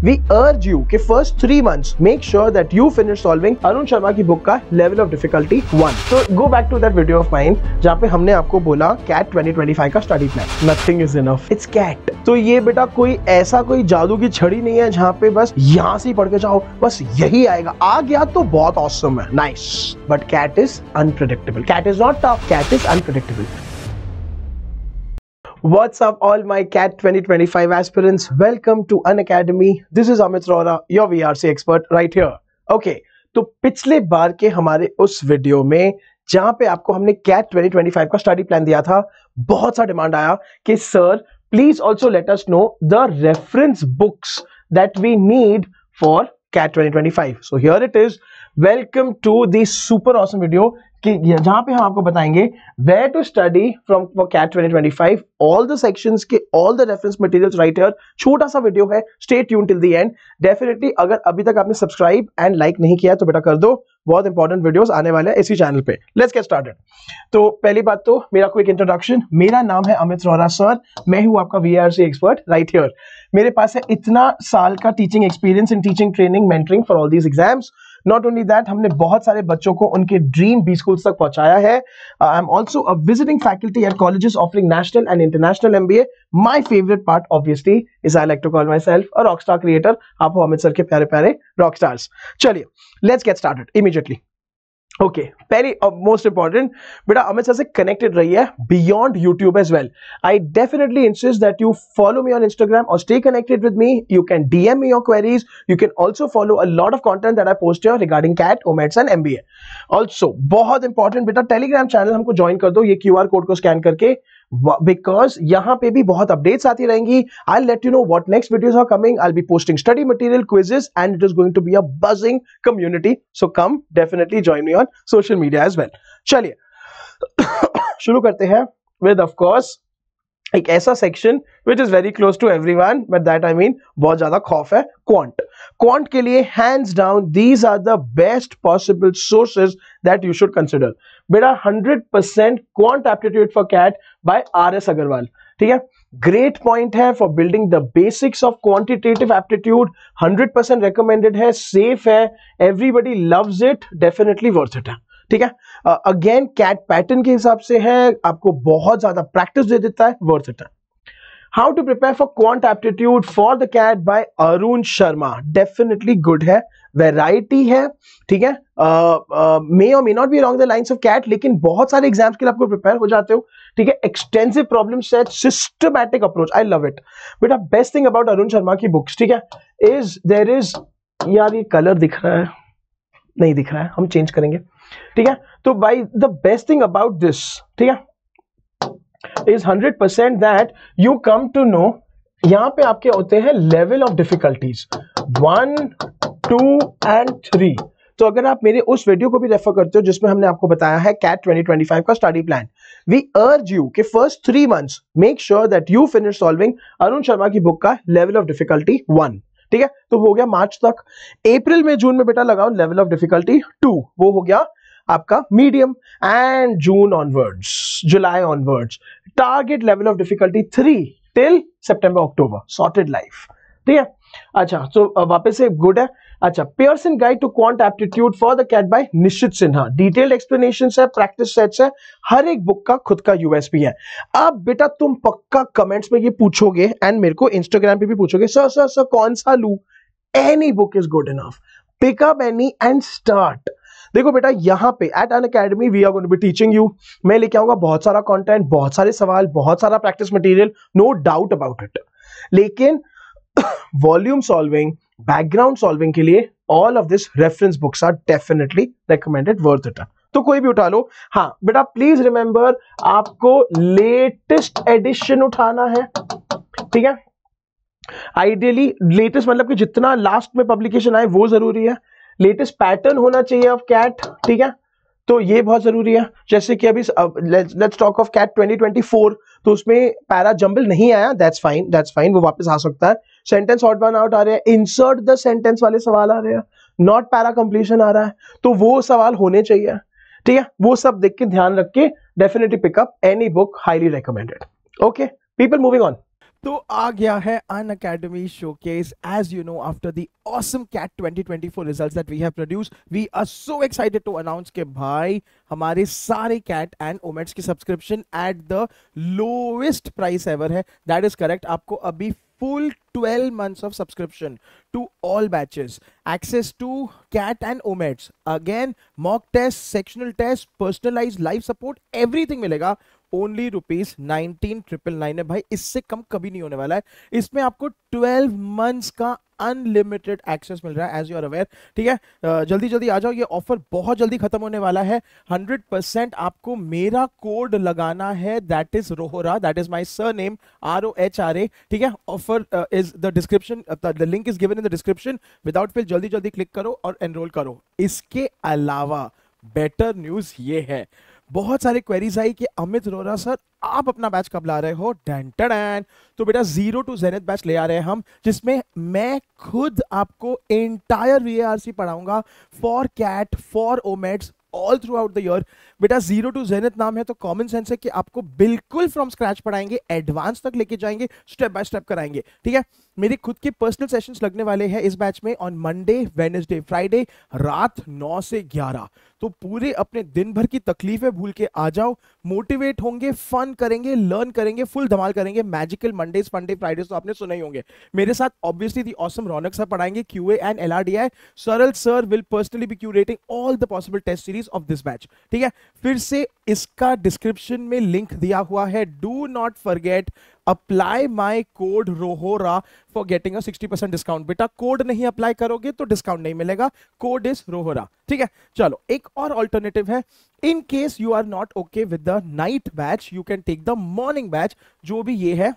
We urge you कि first 3 months make sure that you finish solving Arun Sharma की book का level of difficulty 1। तो go back to that video of mine जहां पे हमने आपको बोला कैट 2025 का study plan. Nothing is enough, it's CAT. तो ये बेटा कोई ऐसा कोई जादू की छड़ी नहीं है जहां पे बस यहां से पढ़ के जाओ बस यही आएगा, आ गया तो बहुत ऑसम है, nice. But CAT is unpredictable, CAT is not tough, CAT is unpredictable. What's up all my CAT 2025 aspirants, welcome to Unacademy. This is Amit Rora, your VRC expert right here. Okay, तो पिछले बार के हमारे उस video में जहां पे आपको हमने CAT 2025 का स्टडी प्लान दिया था, बहुत सा डिमांड आया कि sir please also let us know the reference books that we need for CAT 2025. So here it is. Welcome to the super awesome video कि जहां पे हम आपको बताएंगे where to study from for CAT 2025, all the sections के all the reference materials right here. छोटा सा video है, stay tuned till the end. Definitely अगर अभी तक आपने सब्सक्राइब एंड लाइक नहीं किया तो बेटा कर दो, बहुत इंपॉर्टेंट वीडियोस आने वाले हैं इसी चैनल पे। Let's get started. तो पहली बात तो मेरा क्विक इंट्रोडक्शन, मेरा नाम है अमित रोहरा सर, मैं हूं आपका VRC एक्सपर्ट राइट हियर। मेरे पास है इतना साल का teaching experience in teaching, training, mentoring for all these exams. Not only that, हमने बहुत सारे बच्चों को उनके ड्रीम बी स्कूल्स तक पहुंचाया है। I am also a visiting faculty at colleges offering national and international MBA। My favourite part obviously is I like to call myself a rockstar creator. आप हो अमित सर के प्यारे प्यारे rock stars. चलिए let's get started immediately. Okay, पहली most important बेटा Amit sir से connected रही है beyond YouTube as well. I definitely insist that you follow me on Instagram और stay connected with me. You can DM me your queries. You can also follow a lot of content that I post here regarding CAT, OMETS and MBA. Also बहुत important बेटा Telegram channel हमको join कर दो ये QR code को scan करके, because यहां पे भी बहुत अपडेट्स आती रहेंगी। I let you know what next videos are coming. I will be posting study material, quizzes and it is going to be a buzzing community, so come definitely join me on social media as well. चलिए शुरू करते हैं with of course एक ऐसा section which is very close to everyone, but that I mean बहुत ज्यादा खौफ है, क्वांट। क्वांट के लिए hands down these are the best possible sources that you should consider. बेटा 100% quant aptitude for CAT by RS Agarwal, ठीक है। Great point है for building the basics of quantitative aptitude. 100% recommended है, सेफ है, everybody loves it, definitely worth it है, ठीक है। Again cat pattern के हिसाब से है, आपको बहुत ज्यादा प्रैक्टिस दे देता है, वर्थ इट है। How to prepare for quant aptitude for the CAT by Arun Sharma, definitely good है, वैरायटी है, ठीक है। मे और may not be along the lines of CAT, लेकिन बहुत सारे एग्जाम्स के लिए आपको प्रिपेयर हो जाते हो, ठीक है। Extensive problem set, systematic approach, I love it बेटा। Best thing about Arun Sharma की बुक्स, ठीक है, इज देयर इज, यार ये कलर दिख रहा है, नहीं दिख रहा है, हम चेंज करेंगे, ठीक है। तो by the best thing about this, ठीक है, is 100% that you come to know, यहां पे आपके होते हैं लेवल ऑफ डिफिकल्टीज 1, 2 and 3। तो अगर आप मेरे उस वीडियो को भी रेफर करते हो जिसमें हमने आपको बताया है CAT 2025 का study plan, we urge you कि first 3 months make sure that you finish solving Arun Sharma की बुक का लेवल ऑफ डिफिकल्टी 1, ठीक है। तो हो गया मार्च तक। अप्रैल में जून में बेटा लगाओ लेवल ऑफ डिफिकल्टी 2, वो हो गया आपका medium. And June onwards, July onwards, target level of difficulty 3 till September October, sorted life, ठीक है। अच्छा, तो वापस से गुड है। अच्छा, Pearson guide to quant aptitude for the CAT by Nishit Sinha, detailed explanations है, प्रैक्टिस सेट्स है, हर एक बुक का खुद का USP है। अब बेटा तुम पक्का कमेंट्स में ये पूछोगे एंड मेरे को इंस्टाग्राम पे भी पूछोगे, सर सर सर कौन सा लू? Any book is good enough, pick up any and start. देखो बेटा यहां पे at Unacademy we are going to be teaching you, मैं लेके आऊंगा बहुत सारा कंटेंट, बहुत सारे सवाल, बहुत सारा practice material, no doubt about it, लेकिन वॉल्यूम सॉल्विंग, बैकग्राउंड सॉल्विंग के लिए all of this reference books are definitely recommended, worth it. तो कोई भी उठा लो। हाँ बेटा प्लीज रिमेंबर आपको लेटेस्ट एडिशन उठाना है, ठीक है। आइडियली लेटेस्ट मतलब कि जितना लास्ट में पब्लिकेशन आए वो जरूरी है, लेटेस्ट पैटर्न होना चाहिए ऑफ कैट, ठीक है। तो ये बहुत जरूरी है। जैसे कि अभी लेट्स टॉक ऑफ कैट 2024, तो उसमें पैरा जंबल नहीं आया, दैट्स फाइन, वो वापस आ सकता है। सेंटेंस ऑड वन आउट आ रहे हैं, इंसर्ट द सेंटेंस वाले सवाल आ रहे हैं, नॉट पैरा कंप्लीशन आ रहा है, तो वो सवाल होने चाहिए, ठीक है। वो सब देख के ध्यान रख के definitely pick up any book, highly recommended. Okay people, moving on. तो आ गया है Unacademy Showcase. As you know, after the awesome CAT 2024 results that we have produced, we are so excited to announce कि भाई हमारे सारे CAT and OMETS की subscription at the lowest price ever है. That is correct. आपको अभी full 12 months of subscription to all batches, access to CAT and OMETS, again mock test, sectional test, personalized live support, everything मिलेगा only ₹19,999 है भाई. इससे कम कभी नहीं होने वाला है. इसमें आपको 12 मंथ्स का अनलिमिटेड एक्सेस मिल रहा है एज यू आर अवेयर. ठीक है, जल्दी जल्दी आ जाओ, ये ऑफर बहुत जल्दी खत्म होने वाला है. 100% आपको मेरा कोड लगाना है, that is Rohra, that is my surname ROHRA. ठीक है, offer is the description, the link is given in the description. Without fill जल्दी जल्दी क्लिक करो और एनरोल करो. इसके अलावा बेटर न्यूज ये है, बहुत सारे क्वेरीज आई कि अमित रोहरा सर आप अपना बैच कब ला रहे हो. Dan tan. तो बेटा 0 to Zenith बैच ले आ रहे हैं हम, जिसमें मैं खुद आपको एंटायर VARC पढ़ाऊंगा for CAT, for OMETs, all throughout the year. बेटा 0 to Zenith नाम है तो कॉमन सेंस है कि आपको बिल्कुल फ्रॉम स्क्रैच पढ़ाएंगे, एडवांस तक लेके जाएंगे, स्टेप बाय स्टेप कराएंगे. ठीक है, मेरे खुद के पर्सनल सेशंस लगने वाले हैं इस बैच में ऑन मंडे, वेडनेसडे, फ्राइडे रात 9 से 11. तो पूरे अपने दिन भर की तकलीफें भूल के आ जाओ, मोटिवेट होंगे, फन करेंगे, लर्न करेंगे, फुल धमाल करेंगे. मैजिकल मंडेज, फंडे, फ्राइडेज तो आपने सुने ही होंगे. मेरे साथ obviously the awesome Raunak sir पढ़ाएंगे QA and LRDI. Saral sir will personally be curating all the possible test series of this batch. ठीक है, फिर से इसका डिस्क्रिप्शन में लिंक दिया हुआ है. Do not forget, apply my code रोहोरा फॉर गेटिंग अ 60% डिस्काउंट. बेटा कोड नहीं अप्लाई करोगे तो डिस्काउंट नहीं मिलेगा. कोड इज रोहोरा. ठीक है, चलो एक और ऑल्टरनेटिव है. In case you are not okay with the night batch, you can take the morning batch, जो भी ये है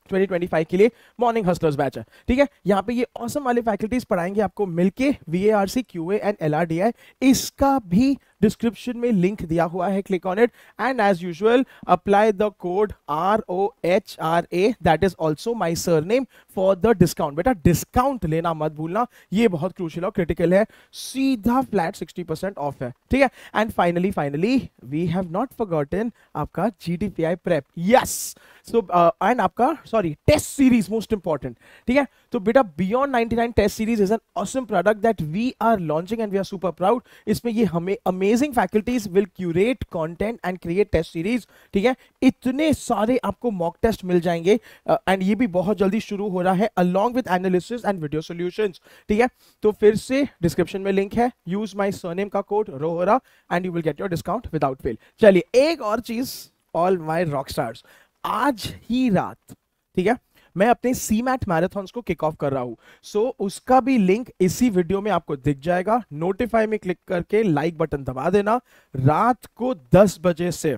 2025 के लिए मॉर्निंग हस्लर्स बैच है. ठीक है, यहाँ पे ये ऑसम वाले फैकल्टीज पढ़ाएंगे आपको मिलके, VARC, QA एंड LRDI. इसका भी डिस्क्रिप्शन में लिंक दिया हुआ है, click on it and as usual apply the code ROHRA, that is also my surname, for the discount. बेटा डिस्काउंट लेना मत भूलना, ये बहुत क्रूशियल और क्रिटिकल है. सीधा फ्लैट 60% ऑफ है. ठीक है, and finally we have not forgotten आपका GDPI prep. Yes, so and आपका टेस्ट सीरीज मोस्ट इंपॉर्टेंट. ठीक है, तो बेटा beyond 99 test series is an awesome product that we are launching and we are super proud. इसमें ये हमें amazing faculties will curate content and create test series. ठीक है, इतने सारे आपको मॉक टेस्ट मिल जाएंगे एंड ये भी बहुत जल्दी शुरू हो रहा है along with analysis and video solutions. ठीक है, तो फिर से डिस्क्रिप्शन में लिंक है, यूज माय सरनेम का code Rohra and you will get your discount without fail. चलिए एक और चीज, ऑल माय रॉक स्टार्स, आज ही रात, ठीक है, मैं अपने CMAT मैराथन्स को किक ऑफ कर रहा हूं. सो उसका भी लिंक इसी वीडियो में आपको दिख जाएगा. नोटिफाई में क्लिक करके लाइक बटन दबा देना. रात को 10 बजे से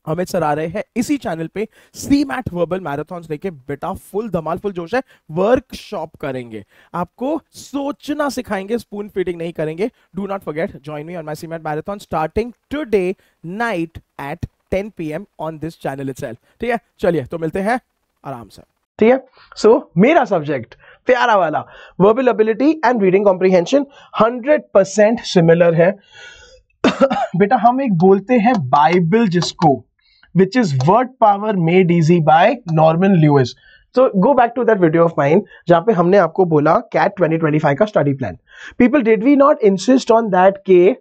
अमित सर आ रहे हैं इसी चैनल पे CMAT वर्बल मैराथन्स लेके. बेटा फुल धमाल, फुल जोश है. वर्कशॉप करेंगे, आपको सोचना सिखाएंगे, स्पून फीडिंग नहीं करेंगे. Do not forget, join me on my CMAT marathon starting today night at 10 PM on this channel itself. ठीक है, चलिए तो मिलते हैं आराम से. ठीक है, सो मेरा सब्जेक्ट प्यारा वाला verbal ability and reading comprehension 100% similar है. बेटा हम एक बोलते हैं बाइबल जिसको, which is word power made easy bye Norman Lewis. So go back to that video of mine जहां पे हमने आपको बोला CAT 2025 का study plan. People, did we not insist on that के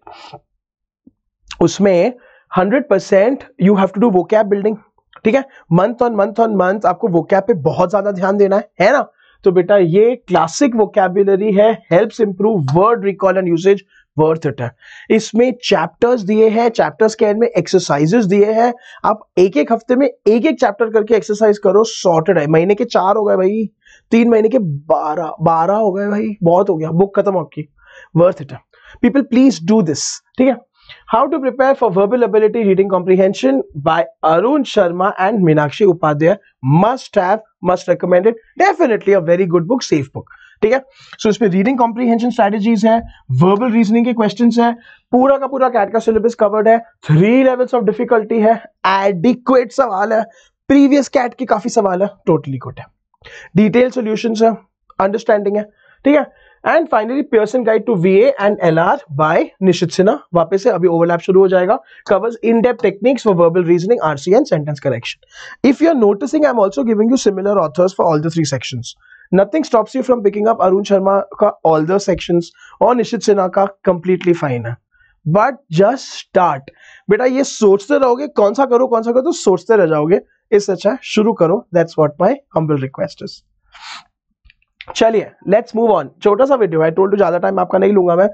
उसमें 100% you have to do vocab building. ठीक है, मंथ ऑन मंथ आपको vocab पे बहुत ज्यादा ध्यान देना है ना. तो बेटा ये क्लासिक वोकैबुलरी है, helps improve word recall and usage, worth it है. इसमें चैप्टर्स दिए हैं, चैप्टर्स के एंड में एक्सरसाइजेस दिए हैं. आप एक एक हफ्ते में एक एक चैप्टर करके एक्सरसाइज करो, सॉर्टेड है. महीने के 4 हो गए भाई, 3 महीने के 12 हो गए भाई, बहुत हो गया, बुक खत्म आपकी. वर्थ इट है. People please do this. ठीक है, How to prepare for verbal ability reading comprehension by Arun Sharma and Meenakshi Upadhyay. Must have, must recommended. Definitely a very good book, safe book. ठीक है, सो इसमें reading comprehension strategies है, verbal reasoning के questions है, पूरा का पूरा cat का सिलेबस कवर्ड है, 3 लेवल्स ऑफ डिफिकल्टी है, एडिक्वेट सवाल है, प्रीवियस कैट के काफी सवाल है, टोटली गुड है, डिटेल सॉल्यूशंस है, अंडरस्टैंडिंग है. ठीक है। And finally Pearson guide to VA and LR by Nishit Sinha, वापस से अभी ओवरलैप शुरू हो जाएगा, covers in depth techniques for verbal reasoning, RC and sentence correction. If you are noticing, I am also giving you similar authors for all the 3 sections. Nothing stops you from picking up Arun Sharma का all the sections और निशित सिन्हा का completely fine है, but just start। बेटा ये सोचते रहोगे कौन सा करो तो सोचते रह जाओगे, इससे अच्छा शुरू करो। That's what my humble request is। चलिए let's move on। छोटा सा वीडियो है, टोल्ड ज्यादा टाइम आपका नहीं लूंगा मैं।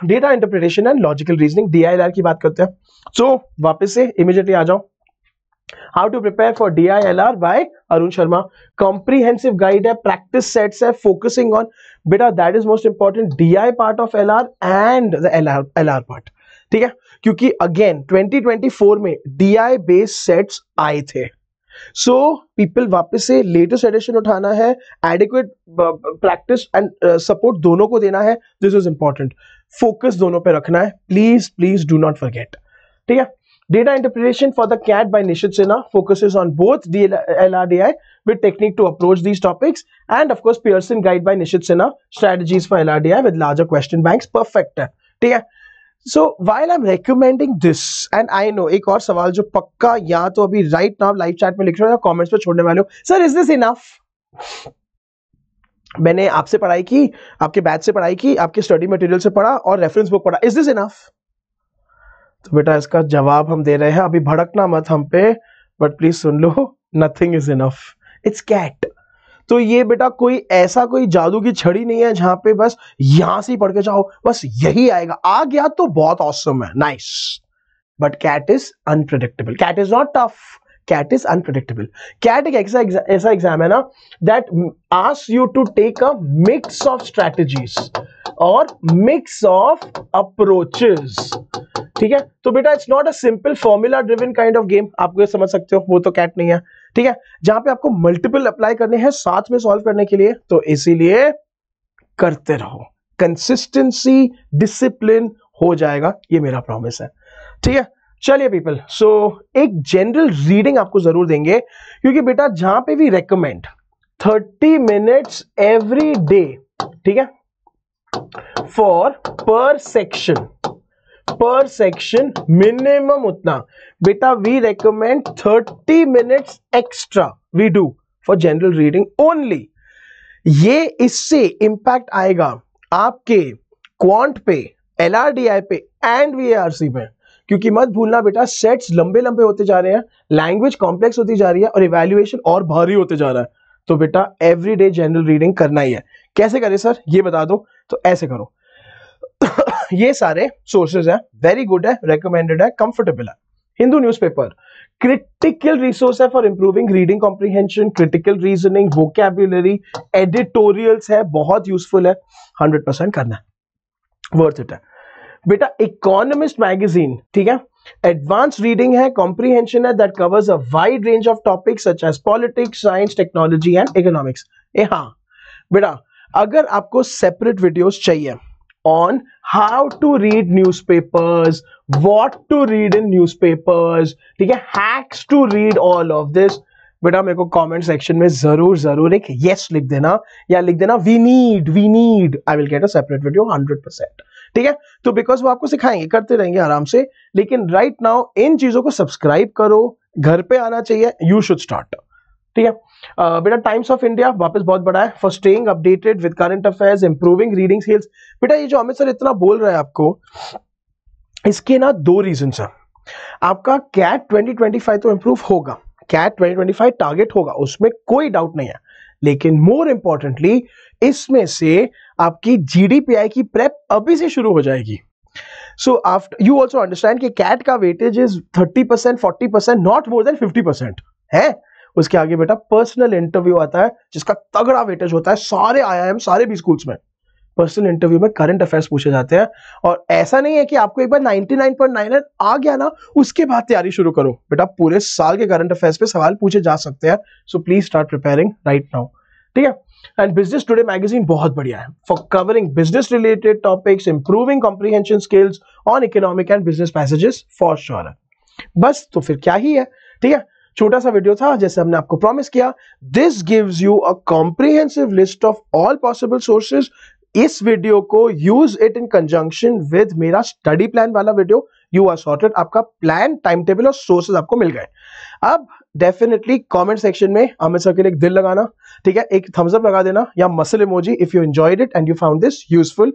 Data interpretation and logical reasoning, DILR की बात करते हैं। सो वापस से इमीडिएटली आ जाओ। How to prepare for DILR by Arun Sharma, comprehensive guide है, practice sets है, focusing on बेटा that is most important DI part of LR and the LR part, ठीक है, क्योंकि again 2024 में DI based sets आए थे। So people वापस से latest edition उठाना है, adequate practice and support दोनों को देना है, this is important, focus दोनों पे रखना है, please do not forget, ठीक है। Data interpretation for the CAT by Nishit Sinha focuses on both LRDI with technique to approach these topics, and of course Pearson guide by Nishit Sinha, strategies for LRDI with larger question banks, perfect है, ठीक है। So while I'm recommending this, and I know एक और सवाल जो पक्का या तो अभी right now live chat में लिख रहे हो या comments पे छोड़ने वाले हो, sir is this enough? मैंने आपसे पढ़ाई की, आपके बैच से पढ़ाई की, आपके स्टडी मटेरियल से पढ़ा और रेफरेंस बुक पढ़ा, is this enough? तो बेटा इसका जवाब हम दे रहे हैं, अभी भड़कना मत हम पे, बट प्लीज सुन लो, nothing is enough, it's CAT. तो ये बेटा कोई ऐसा कोई जादू की छड़ी नहीं है जहां पे बस यहां से ही पढ़ के जाओ बस यही आएगा, आ गया तो बहुत ऑसम है, nice, but CAT is unpredictable. CAT is not tough, CAT is unpredictable. CAT एक ऐसा एग्जाम है ना that asks you to take a mix of strategies और मिक्स ऑफ अप्रोचेस, ठीक है। तो बेटा it's not a simple formula driven kind of game, आप ये समझ सकते हो, वो तो कैट नहीं है, ठीक है, जहां पे आपको मल्टीपल अप्लाई करने हैं साथ में सॉल्व करने के लिए। तो इसीलिए करते रहो, कंसिस्टेंसी, डिसिप्लिन हो जाएगा, ये मेरा प्रॉमिस है, ठीक है। चलिए पीपल, सो एक जनरल रीडिंग आपको जरूर देंगे, क्योंकि बेटा जहां पे भी रेकमेंड 30 मिनट्स एवरी डे, ठीक है, फॉर पर सेक्शन मिनिमम उतना, बेटा we recommend 30 minutes extra we do for general reading only. ये इससे इंपैक्ट आएगा आपके क्वांट पे, LRDI पे एंड VARC पे, क्योंकि मत भूलना बेटा सेट्स लंबे लंबे होते जा रहे हैं, लैंग्वेज कॉम्प्लेक्स होती जा रही है और इवैल्यूएशन और भारी होते जा रहा है। तो बेटा एवरीडे जनरल रीडिंग करना ही है। कैसे करें सर ये बता दो, तो ऐसे करो। ये सारे सोर्सेज हैं, वेरी गुड है, रेकमेंडेड है, कंफर्टेबल है। हिंदू न्यूज़पेपर क्रिटिकल रिसोर्स है for improving reading comprehension, critical reasoning, vocabulary, editorials है, बहुत यूजफुल है, 100% करना है, वर्थ इट है। बेटा इकोनॉमिस्ट मैगजीन, ठीक है, एडवांस रीडिंग है, कॉम्प्रिहेंशन है, that covers a wide range of topics such as politics, science, technology and economics. हाँ बेटा, अगर आपको सेपरेट वीडियोस चाहिए on how to read newspapers, what to read in newspapers, ठीक है, hacks to read all of this, बेटा मेरे को कमेंट सेक्शन में जरूर एक yes लिख देना, या लिख देना we need, I will get a separate video 100%, ठीक है। तो बिकॉज वो आपको सिखाएंगे, करते रहेंगे आराम से, लेकिन राइट नाउ इन चीजों को सब्सक्राइब करो, घर पे आना चाहिए, यू शुड स्टार्ट, ठीक है। बेटा टाइम्स ऑफ इंडिया वापस बहुत बड़ा है for staying updated with current affairs, improving reading skills. बेटा ये जो अमित सर इतना बोल रहा है आपको, इसके ना 2 रीजन है। आपका कैट 2025 तो इंप्रूव होगा, कैट 2025 टारगेट होगा, उसमें कोई डाउट नहीं है, लेकिन मोर इंपॉर्टेंटली इसमें से आपकी GDPI की प्रेप अभी से शुरू हो जाएगी। So after you also understand कि कैट का weightage is 30%, 40%, not more than 50% है। उसके आगे बेटा पर्सनल इंटरव्यू आता है जिसका तगड़ा वेटेज होता है, सारे IIM, सारे भी स्कूल्स में पर्सनल इंटरव्यू में करंट अफेयर्स पूछे जाते हैं। और ऐसा नहीं है कि आपको एक बार 99.99 आ गया ना उसके बाद तैयारी शुरू करो, बेटा पूरे साल के करंट अफेयर्स पे सवाल पूछे जा सकते हैं। So please start preparing right now, ठीक है। एंड बिजनेस टुडे मैगजीन बहुत बढ़िया है for covering business related topics, improving comprehension skills on economic and business passages for sure है। बस तो फिर क्या ही है, ठीक है। छोटा सा वीडियो था, जैसे हमने आपको प्रॉमिस किया। This gives you a comprehensive list of all possible sources. इस वीडियो को use it in conjunction with मेरा स्टडी प्लान वाला वीडियो। यू आर सॉर्टेड, आपका प्लान, टाइम टेबल और सोर्सेज आपको मिल गए। अब डेफिनेटली कमेंट सेक्शन में अमित सर के लिए एक दिल लगाना, ठीक है, एक थम्स अप लगा देना या muscle emoji if you enjoyed it and you found this useful.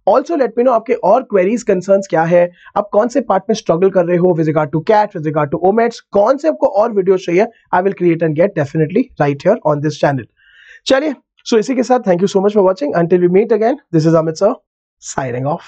Also let me know आपके और क्वेरीज कंसर्न्स क्या है, आप कौन से पार्ट में स्ट्रगल कर रहे हो with regard to CAT, with regard to OMETs, कौन से आपको और वीडियो चाहिए। I will create and get definitely right here on this channel. चलिए, सो इसी के साथ thank you so much for watching. Until we meet again, this is Amit sir signing of.